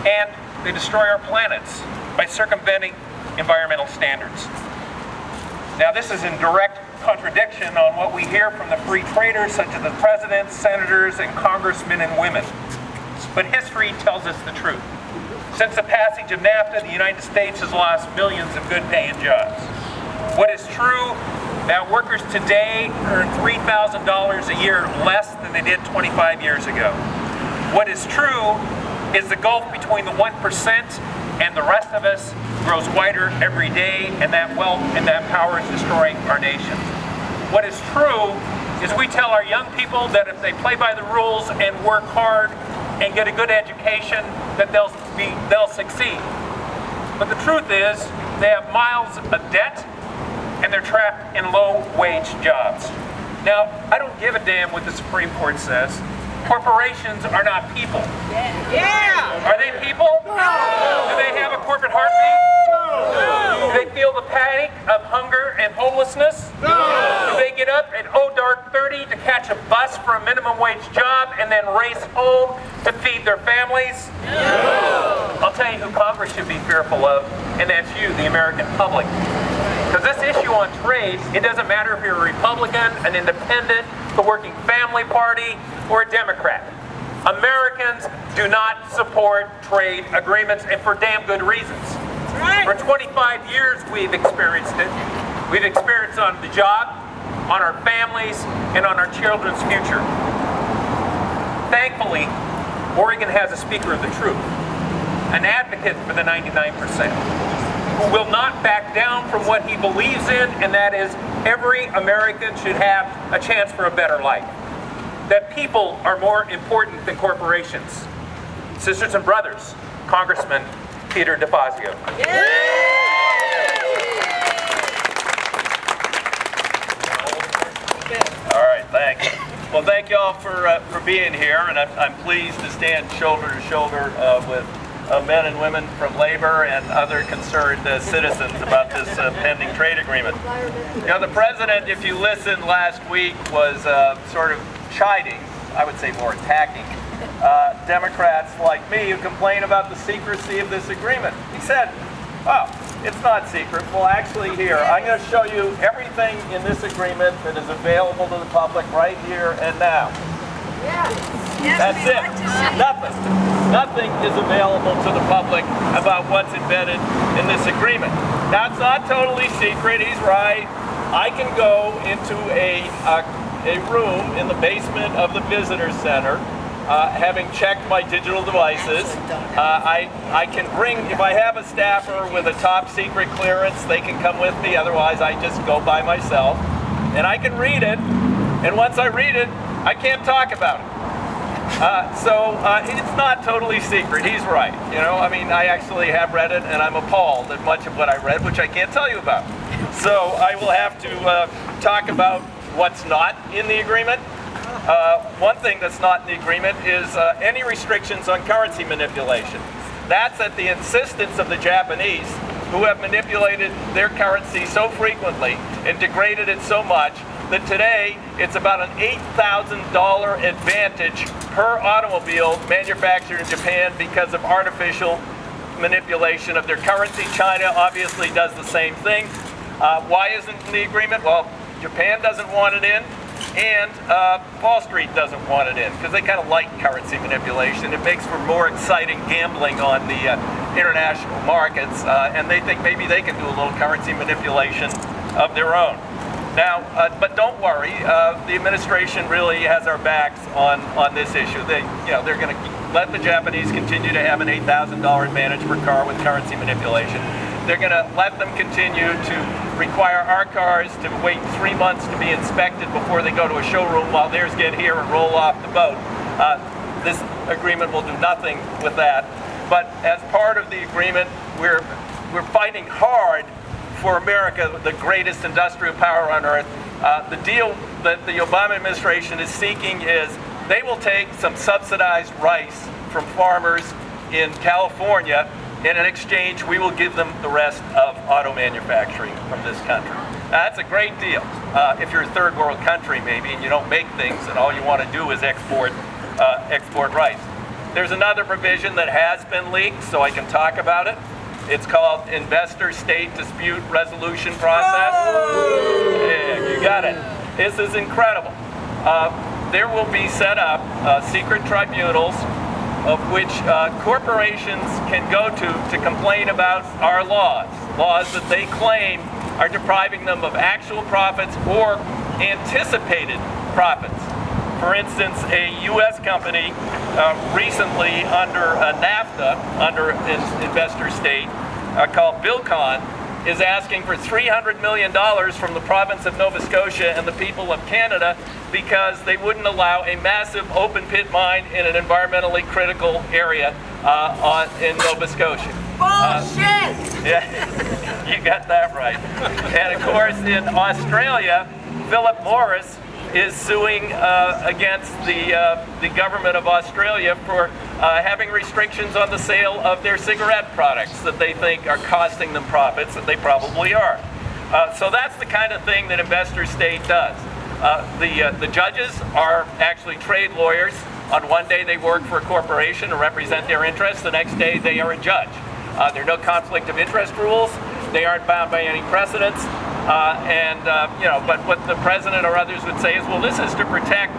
and they destroy our planets by circumventing environmental standards. Now, this is in direct contradiction on what we hear from the free traders, such as the presidents, senators, and congressmen and women. But history tells us the truth. Since the passage of NAFTA, the United States has lost millions of good-paying jobs. What is true, that workers today earn $3,000 a year less than they did 25 years ago. What is true is the gulf between the 1% and the rest of us grows wider every day, and that wealth and that power is destroying our nation. What is true is we tell our young people that if they play by the rules and work hard and get a good education, that they'll succeed. But the truth is, they have miles of debt and they're trapped in low-wage jobs. Now, I don't give a damn what the Supreme Court says. Corporations are not people. Yeah! Are they people? No! Do they have a corporate heartbeat? No! Do they feel the panic of hunger and homelessness? No! Do they get up at dark 30 to catch a bus for a minimum wage job and then race home to feed their families? No! I'll tell you who Congress should be fearful of, and that's you, the American public. Because this issue on trade, it doesn't matter if you're a Republican, an independent, the Working Family Party, or a Democrat. Americans do not support trade agreements, and for damn good reasons. Right. For 25 years we've experienced it. We've experienced it on the job, on our families, and on our children's future. Thankfully, Oregon has a speaker of the truth, an advocate for the 99%, who will not back down from what he believes in, and that is every American should have a chance for a better life. That people are more important than corporations. Sisters and brothers, Congressman Peter DeFazio. All right, thanks. Well, thank you all for being here, and I'm pleased to stand shoulder to shoulder with men and women from labor and other concerned citizens about this pending trade agreement. You know, the president, if you listened last week, was sort of chiding, I would say more attacking, Democrats like me who complain about the secrecy of this agreement. He said, oh, it's not secret. Well, actually here, I'm going to show you everything in this agreement that is available to the public right here and now. That's it. Nothing is available to the public about what's embedded in this agreement. Now, it's not totally secret. He's right. I can go into a room in the basement of the visitor center, having checked my digital devices. I can bring, if I have a staffer with a top secret clearance, they can come with me. Otherwise, I just go by myself. And I can read it. And once I read it, I can't talk about it. So it's not totally secret. He's right. You know, I mean, I actually have read it, and I'm appalled at much of what I read, which I can't tell you about. So I will have to talk about what's not in the agreement. One thing that's not in the agreement is any restrictions on currency manipulation. That's at the insistence of the Japanese, who have manipulated their currency so frequently and degraded it so much that today it's about an $8,000 advantage per automobile manufactured in Japan because of artificial manipulation of their currency. China obviously does the same thing. Why isn't it in the agreement? Well, Japan doesn't want it in, and Wall Street doesn't want it in because they kind of like currency manipulation. It makes for more exciting gambling on the international markets, and they think maybe they can do a little currency manipulation of their own. Now, but don't worry, the administration really has our backs on this issue. They're going to let the Japanese continue to have an $8,000 advantage per car with currency manipulation. They're going to let them continue to require our cars to wait 3 months to be inspected before they go to a showroom while theirs get here and roll off the boat. This agreement will do nothing with that. But as part of the agreement, we're fighting hard for America, the greatest industrial power on earth. The deal that the Obama administration is seeking is they will take some subsidized rice from farmers in California, and in exchange we will give them the rest of auto manufacturing from this country. Now, that's a great deal. If you're a third world country maybe and you don't make things and all you want to do is export rice. There's another provision that has been leaked, so I can talk about it. It's called Investor-State Dispute Resolution Process. Yeah, you got it. This is incredible. There will be set up secret tribunals of which corporations can go to complain about our laws that they claim are depriving them of actual profits or anticipated profits. For instance, a U.S. company recently under NAFTA, under investor state, called Bilcon, is asking for $300 million from the province of Nova Scotia and the people of Canada because they wouldn't allow a massive open pit mine in an environmentally critical area in Nova Scotia. Bullshit! Yeah, you got that right. And of course, in Australia, Philip Morris is suing against the government of Australia for having restrictions on the sale of their cigarette products that they think are costing them profits, that they probably are. So that's the kind of thing that investor state does. The judges are actually trade lawyers. On one day they work for a corporation to represent their interests, the next day they are a judge. There are no conflict of interest rules. They aren't bound by any precedents. But what the president or others would say is, well, this is to protect,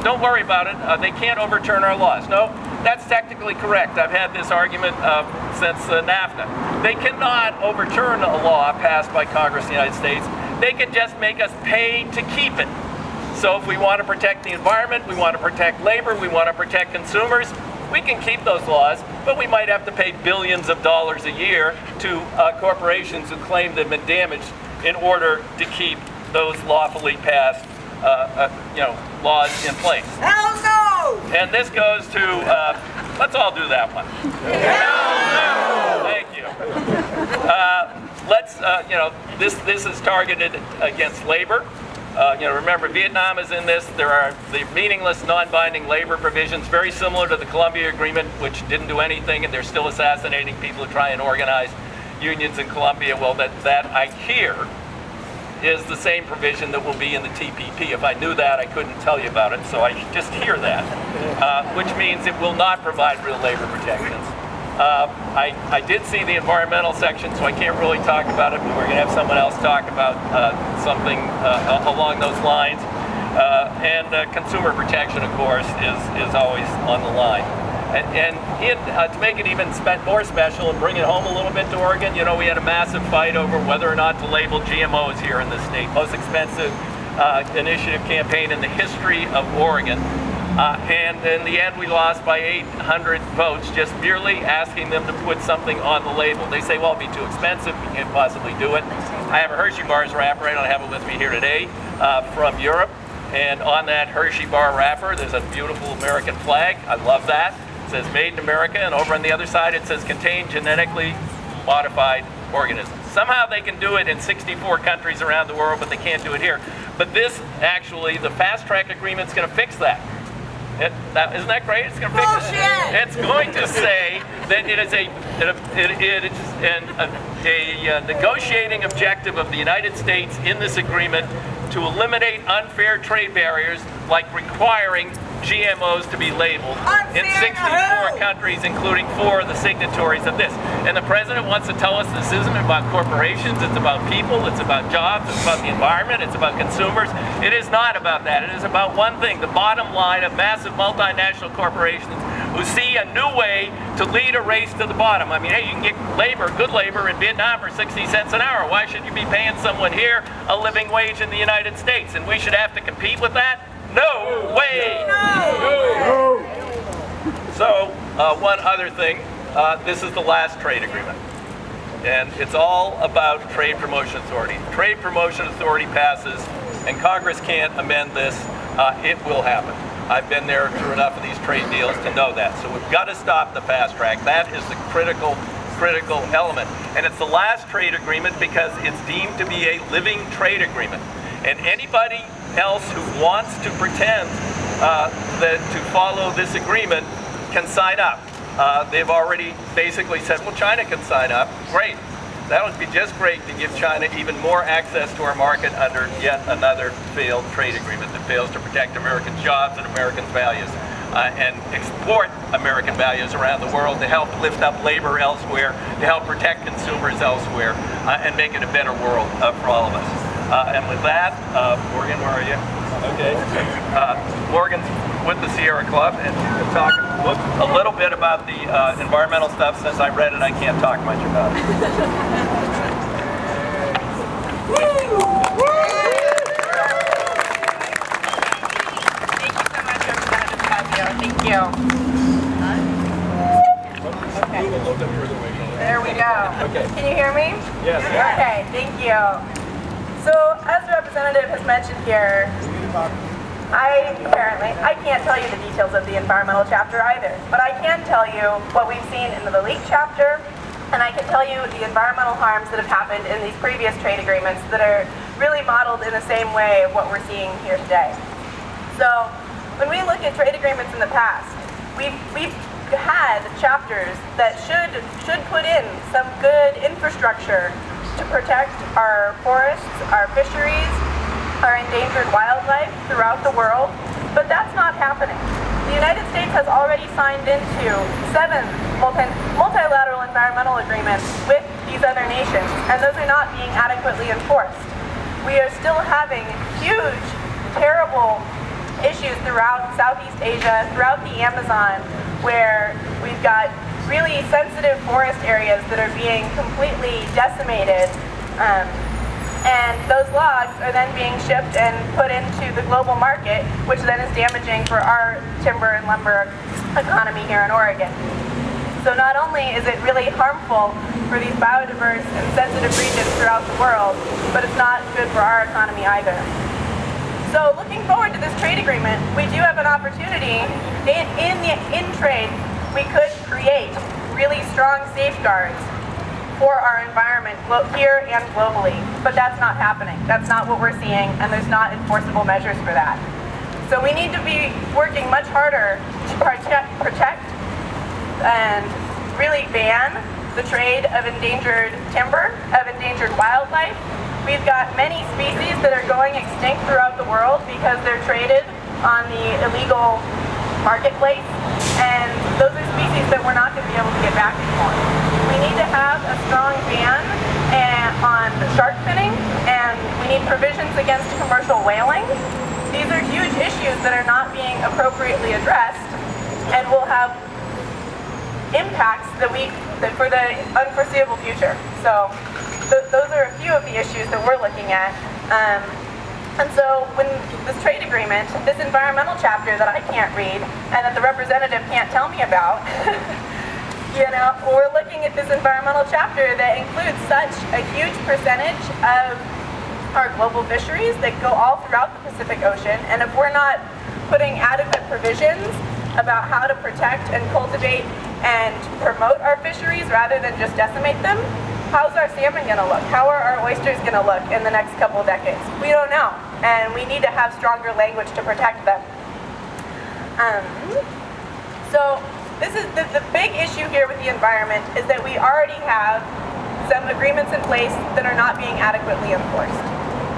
don't worry about it. They can't overturn our laws. No, that's technically correct. I've had this argument since NAFTA. They cannot overturn a law passed by Congress in the United States. They can just make us pay to keep it. So if we want to protect the environment, we want to protect labor, we want to protect consumers, we can keep those laws, but we might have to pay billions of dollars a year to corporations who claim they've been damaged in order to keep those lawfully passed laws in place. Hell no! And this goes to, let's all do that one. Hell no! Thank you. This is targeted against labor. Remember, Vietnam is in this. There are the meaningless, non-binding labor provisions, very similar to the Columbia Agreement, which didn't do anything, and they're still assassinating people who try and organize unions in Colombia. Well, that I hear is the same provision that will be in the TPP. If I knew that, I couldn't tell you about it, so I just hear that, which means it will not provide real labor protections. I did see the environmental section, so I can't really talk about it, but we're going to have someone else talk about something along those lines. And consumer protection, of course, is always on the line. And to make it even more special and bring it home a little bit to Oregon, we had a massive fight over whether or not to label GMOs here in the state. Most expensive initiative campaign in the history of Oregon. And in the end, we lost by 800 votes, just merely asking them to put something on the label. They say, well, it'll be too expensive, we can't possibly do it. I have a Hershey Bars wrapper, I don't have it with me here today, from Europe. And on that Hershey bar wrapper, there's a beautiful American flag. I love that. It says made in America, and over on the other side, it says contain genetically modified organisms. Somehow they can do it in 64 countries around the world, but they can't do it here. But this, actually, the fast track agreement is going to fix that. Isn't that great? It's going to fix it. It's going to say that it is a negotiating objective of the United States in this agreement to eliminate unfair trade barriers like requiring GMOs to be labeled in 64 countries, including 4 of the signatories of this. And the president wants to tell us this isn't about corporations, it's about people, it's about jobs, it's about the environment, it's about consumers. It is not about that. It is about one thing, the bottom line of massive multinational corporations who see a new way to lead a race to the bottom. I mean, hey, you can get labor, good labor in Vietnam for 60 cents an hour. Why should you be paying someone here a living wage in the United States? And we should have to compete with that? No way! No. So, one other thing, this is the last trade agreement. And it's all about Trade Promotion Authority. Trade Promotion Authority passes, and Congress can't amend this. It will happen. I've been there through enough of these trade deals to know that. So we've got to stop the fast track. That is the critical element. And it's the last trade agreement because it's deemed to be a living trade agreement. And anybody else who wants to pretend that to follow this agreement can sign up. They've already basically said, well, China can sign up. Great. That would be just great to give China even more access to our market under yet another failed trade agreement that fails to protect American jobs and Americans' values. and export American values around the world to help lift up labor elsewhere, to help protect consumers elsewhere, and make it a better world for all of us. And with that, Morgan, where are you? Okay. Morgan's with the Sierra Club, and you can talk a little bit about the environmental stuff. Since I read it, I can't talk much about it. Thank you so much, Representative DeFazio. Thank you. Okay. There we go. Okay. Can you hear me? Yes. Okay, thank you. So, as the representative has mentioned here, I can't tell you the details of the environmental chapter either, but I can tell you what we've seen in the leak chapter, and I can tell you the environmental harms that have happened in these previous trade agreements that are really modeled in the same way of what we're seeing here today. So, when we look at trade agreements in the past, we've had chapters that should put in some good infrastructure to protect our forests, our fisheries, our endangered wildlife throughout the world, but that's not happening. The United States has already signed into 7 multilateral environmental agreements with these other nations, and those are not being adequately enforced. We are still having huge, terrible issues throughout Southeast Asia, throughout the Amazon, where we've got really sensitive forest areas that are being completely decimated, and those logs are then being shipped and put into the global market, which then is damaging for our timber and lumber economy here in Oregon. So not only is it really harmful for these biodiverse and sensitive regions throughout the world, but it's not good for our economy either. So looking forward to this trade agreement, we do have an opportunity in trade. We could create really strong safeguards for our environment here and globally, but that's not happening. That's not what we're seeing, and there's not enforceable measures for that. So we need to be working much harder to protect and really ban the trade of endangered timber, of endangered wildlife. We've got many species that are going extinct throughout the world because they're traded on the illegal marketplace, and those are species that we're not going to be able to get back anymore. We need to have a strong ban on shark finning, and we need provisions against commercial whaling. These are huge issues that are not being appropriately addressed, and will have impacts for the unforeseeable future. So those are a few of the issues that we're looking at. And so when this trade agreement, this environmental chapter that I can't read and that the representative can't tell me about, we're looking at this environmental chapter that includes such a huge percentage of our global fisheries that go all throughout the Pacific Ocean. And if we're not putting adequate provisions about how to protect and cultivate and promote our fisheries rather than just decimate them, how's our salmon going to look? How are our oysters going to look in the next couple of decades? We don't know, and we need to have stronger language to protect them. So this is the big issue here with the environment is that we already have some agreements in place that are not being adequately enforced.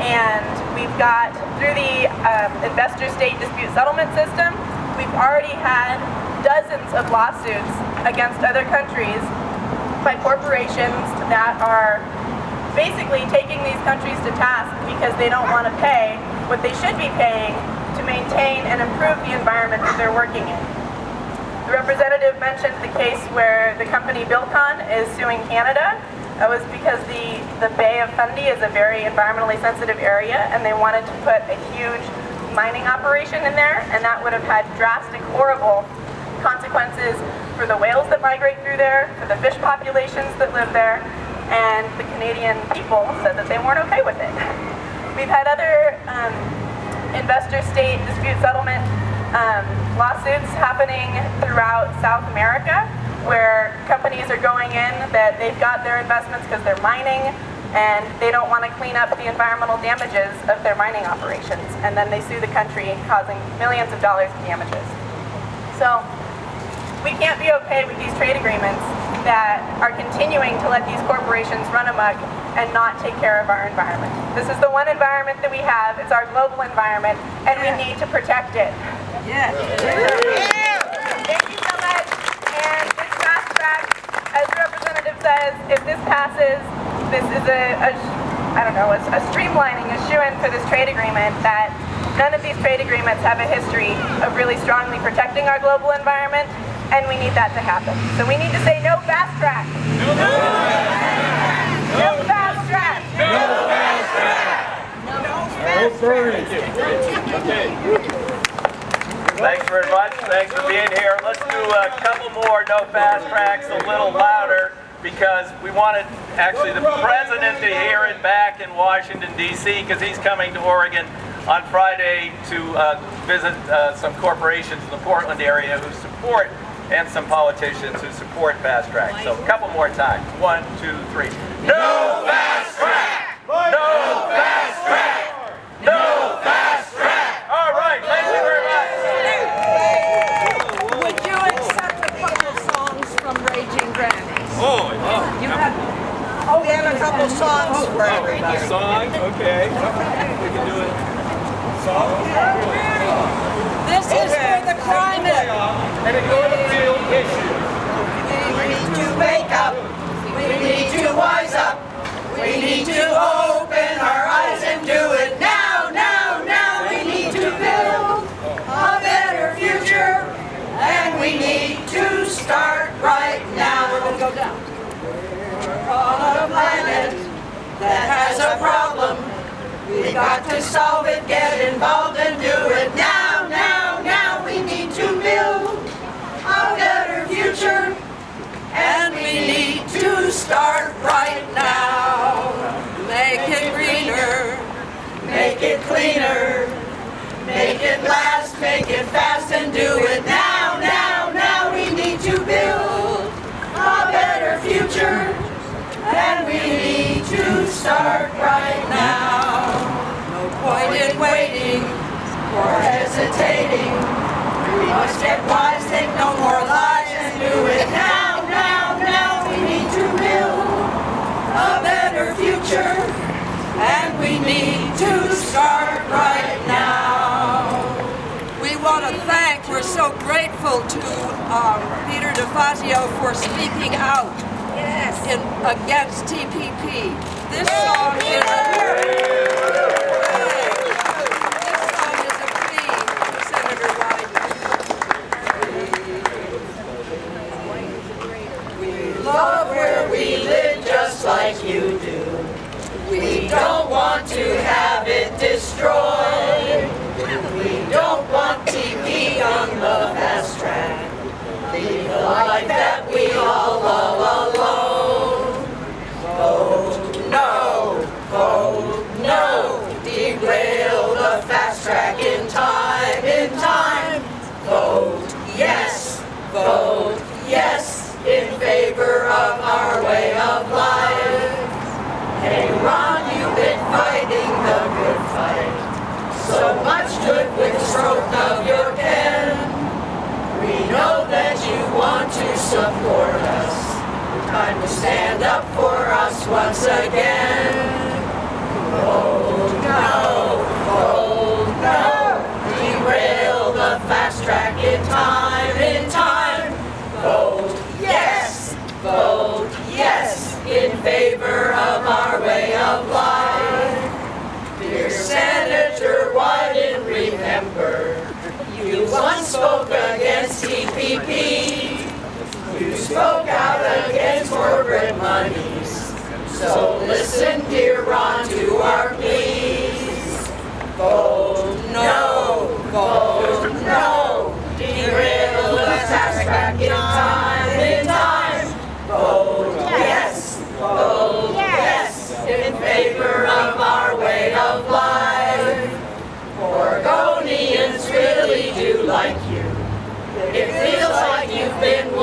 And we've got, through the investor-state dispute settlement system, we've already had dozens of lawsuits against other countries by corporations that are basically taking these countries to task because they don't want to pay what they should be paying to maintain and improve the environment that they're working in. The representative mentioned the case where the company Bilcon is suing Canada. That was because the Bay of Fundy is a very environmentally sensitive area, and they wanted to put a huge mining operation in there, and that would have had drastic, horrible consequences for the whales that migrate through there, for the fish populations that live there, and the Canadian people said that they weren't okay with it. We've had other investor-state dispute settlement lawsuits happening throughout South America, where companies are going in that they've got their investments because they're mining, and they don't want to clean up the environmental damages of their mining operations, and then they sue the country, causing millions of dollars in damages. So we can't be okay with these trade agreements that are continuing to let these corporations run amok and not take care of our environment. This is the one environment that we have. It's our global environment, and we need to protect it. Yeah. Thank you so much. And this fast track, as the representative says, if this passes, this is a streamlining, a shoo-in for this trade agreement that none of these trade agreements have a history of really strongly protecting our global environment, and we need that to happen. So we need to say no fast track. No fast track. No fast track. No fast track. Okay. Thanks very much. Thanks for being here. Let's do a couple more no fast tracks a little louder, because we wanted actually the president to hear it back in Washington, D.C., because he's coming to Oregon on Friday to visit some corporations in the Portland area who support, and some politicians who support fast track. So a couple more times. 1, 2, 3. No fast track! No fast track! No fast track! All right, thank you very much. Would you accept a couple songs from Raging Grannies? Oh, You have. Oh, we have a couple songs for everybody. song? Okay. We can do it. This is for the climate. And it goes to real issue. We need to wake up. We need to wise up. We need to open our eyes and do it now, now, now. We need to build a better future, and we need to start right now. We're going to go down. We're on a planet that has a problem. We got to solve it, get involved and do it now, now, now. We need to build a better future, and we need to start right now. Make it greener, make it cleaner, make it last, make it fast, and do it now, now, now. We need to build a better future, and we need to start right now. No point in waiting or hesitating. We must get wise, take no more lies, and do it now, now, now. We need to build a better future, and we need to start right now. We want to thank, we're so grateful to Peter DeFazio for speaking out against TPP. This song is a plea for Senator Wyden. We love where we live just like you do. We don't want to have it destroyed. We don't want TP on the fast track. Leave a life that we all love alone. Vote no, vote no. Derail the fast track in time, in time. Vote yes, in favor of our way of life. Hey Ron, you've been fighting the good fight. So much good with the stroke of your pen. We know that you want to support us. Time to stand up for us once again. Vote no, derail the fast track in time, in time. Vote yes, in favor of our way of life. Dear Senator Wyden, remember, you once spoke against TPP. You spoke out against corporate monies. So listen, dear Ron, to our pleas. Vote no, derail the fast track in time, in time. Vote yes, in favor of our way of life. Oregonians really do like you. It feels like you've been